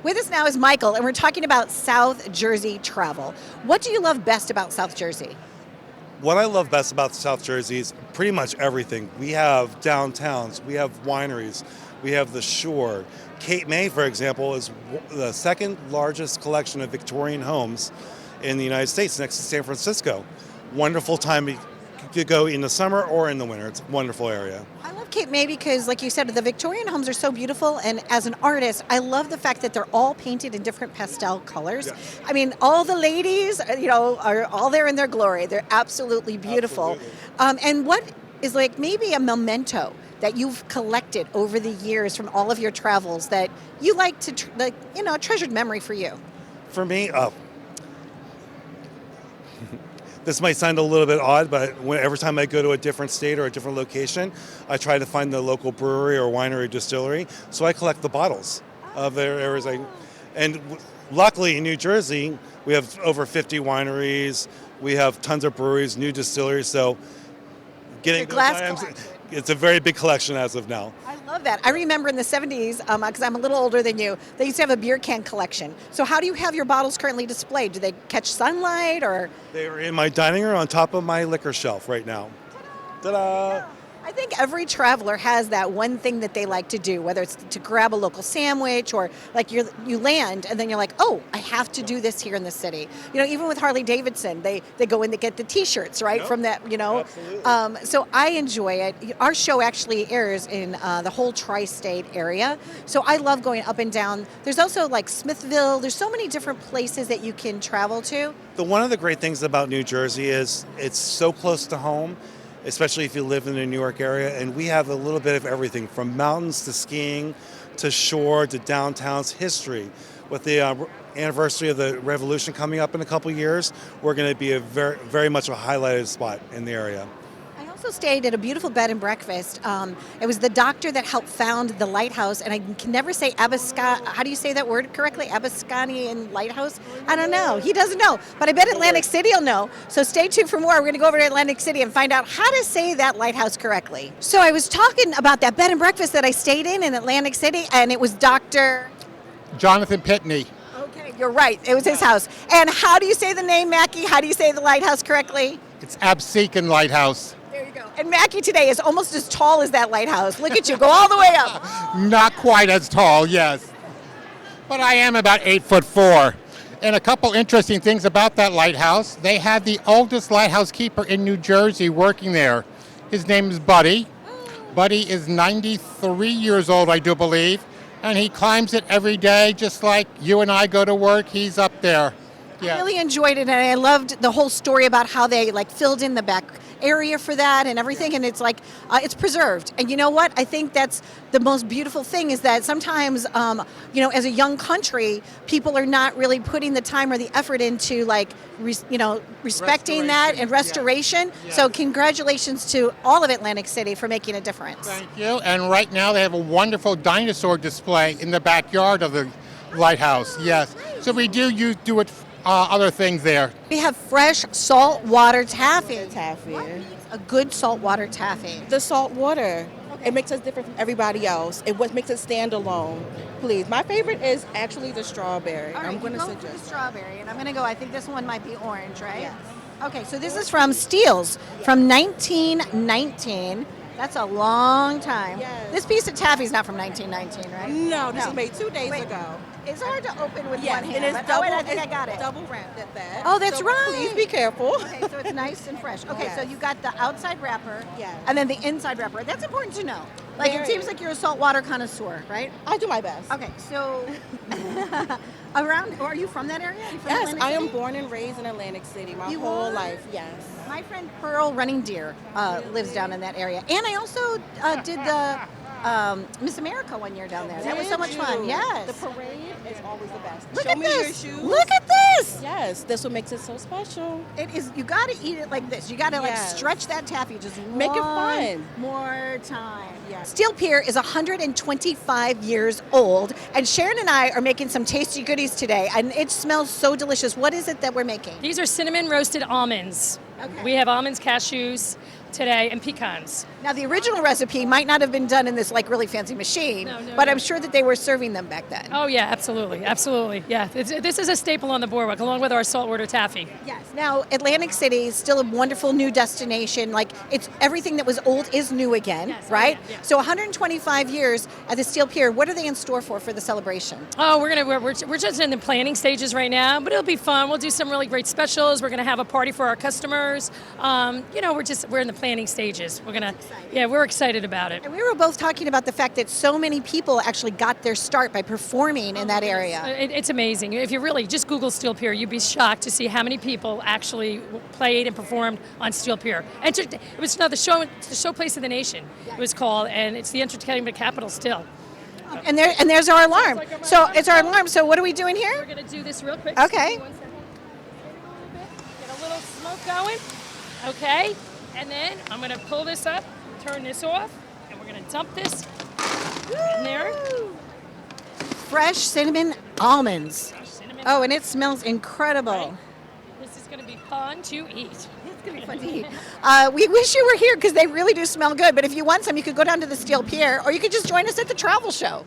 With us now is Michael, and we're talking about South Jersey travel. What do you love best about South Jersey? What I love best about South Jersey is pretty much everything. We have downtowns, we have wineries, we have the shore. Cape May, for example, is the second largest collection of Victorian homes in the United States next to San Francisco. Wonderful time to go in the summer or in the winter. It's a wonderful area. I love Cape May because, like you said, the Victorian homes are so beautiful, and as an artist, I love the fact that they're all painted in different pastel colors. Yes. I mean, all the ladies, are all there in their glory. They're absolutely beautiful. Absolutely. And what is like maybe a memento that you've collected over the years from all of your travels that you like to, a treasured memory for you? For me, this might sound a little bit odd, but every time I go to a different state or a different location, I try to find the local brewery or winery or distillery. So I collect the bottles of their areas. Luckily in New Jersey, we have over 50 wineries. We have tons of breweries, new distilleries. So getting Your glass those items, collection. it's a very big collection as of now. I love that. I remember in the 70s, because I'm a little older than you, they used to have a beer can collection. So how do you have your bottles currently displayed? Do they catch sunlight or? They are in my dining room on top of my liquor shelf right now. Ta-da! I think every traveler has that one thing that they like to do, whether it's to grab a local sandwich or like you land and then you're like, oh, I have to do this here in the city. Even with Harley Davidson, they go in to get the T-shirts, right? Yep. From that, Absolutely. So I enjoy it. Our show actually airs in the whole tri-state area. So I love going up and down. There's also like Smithville. There's so many different places that you can travel to. One of the great things about New Jersey is it's so close to home, especially if you live in the New York area, and we have a little bit of everything from mountains to skiing to shore to downtown's history. With the anniversary of the revolution coming up in a couple years, we're going to be a very, very much a highlighted spot in the area. I also stayed at a beautiful bed and breakfast. It was the doctor that helped found the lighthouse, and I can never say how do you say that word correctly? Abascanian Lighthouse? I don't know. He doesn't know, but I bet Atlantic City will know. So stay tuned for more. We're going to go over to Atlantic City and find out how to say that lighthouse correctly. So I was talking about that bed and breakfast that I stayed in Atlantic City, and it was Dr. Jonathan Pitney. Okay, you're right. It was his house. And how do you say the name, Mackie? How do you say the lighthouse correctly? It's Absecon Lighthouse. There you go. And Mackie today is almost as tall as that lighthouse. Look at you, go all the way up. Not quite as tall, yes. But I am about 8'4". And a couple interesting things about that lighthouse. They have the oldest lighthouse keeper in New Jersey working there. His name is Buddy. Buddy is 93 years old, I do believe. And he climbs it every day, just like you and I go to work. He's up there. Yeah. I really enjoyed it, and I loved the whole story about how they filled in the back area for that and everything, and it's it's preserved. And you know what? I think that's the most beautiful thing is that sometimes, as a young country, people are not really putting the time or the effort into respecting that and restoration. Yes. So congratulations to all of Atlantic City for making a difference. Thank you. And right now they have a wonderful dinosaur display in the backyard of the lighthouse. Yes. So we do it. Other things there. We have fresh saltwater taffy. Taffy. What makes a good saltwater taffy? The salt water. It makes us different from everybody else. It what makes it stand alone. Please. My favorite is actually the strawberry. All right, I'm going to you go for the suggest. strawberry, and I'm going to go. I think this one might be orange, right? Yes. Okay, so this is from Steele's from 1919. That's a long time. Yes. This piece of taffy is not from 1919, right? No, this was made 2 days Wait. ago. It's hard to open with Yes, one hand. and it's but- double. wait, I think I got it. Double wrapped at that. Oh, that's So right. Please be careful. Okay, so it's nice and fresh. Okay, so Yes. you got the outside wrapper, Yes. and then the inside wrapper. That's important to know. Like it Very. seems like you're a saltwater connoisseur, right? I do my best. Okay, so are you from that area? Are you from Yes, Atlantic I am City? born and raised in Atlantic City my You whole are? life. Yes. My friend Pearl Running Deer lives down in that area. And I also did the Miss America one year down there. That was so much fun. Yes. The parade is always the best. Look Show at me this. your shoes. Look at this. Yes, that's what makes it so special. It is. You got to eat it like this. You got to Yes. stretch that taffy just Make it one fun. more time. Yes. Steel Pier is 125 years old, and Sharon and I are making some tasty goodies today, and it smells so delicious. What is it that we're making? These are cinnamon roasted almonds. Okay. We have almonds, cashews, today, and pecans. Now, the original recipe might not have been done in this like really fancy machine, but I'm sure that they were serving them back then. Oh yeah, absolutely, absolutely. Yeah, this is a staple on the boardwalk, along with our saltwater taffy. Yes. Now, Atlantic City is still a wonderful new destination. Like, it's everything that was old is new again, Yes, right? yeah, yeah. So 125 years at the Steel Pier. What are they in store for the celebration? Oh, we're just in the planning stages right now, but it'll be fun. We'll do some really great specials. We're gonna have a party for our customers. We're in the planning stages. We're excited about it. And we were both talking about the fact that so many people actually got their start by performing in that area. It's amazing. If you really just Google Steel Pier, you'd be shocked to see how many people actually played and performed on Steel Pier. It was the showplace of the nation. It was called, and it's the entertainment capital still. And there's our alarm. So it's our alarm. So what are we doing here? We're gonna do this real quick. Okay. Get a little smoke going. Okay. And then I'm gonna pull this up, turn this off, and we're gonna dump this in there. Fresh cinnamon almonds. Cinnamon. Oh, and it smells incredible. Right. This is gonna be fun to eat. It's gonna be fun to eat. We wish you were here because they really do smell good. But if you want some, you could go down to the Steel Pier, or you could just join us at the travel show.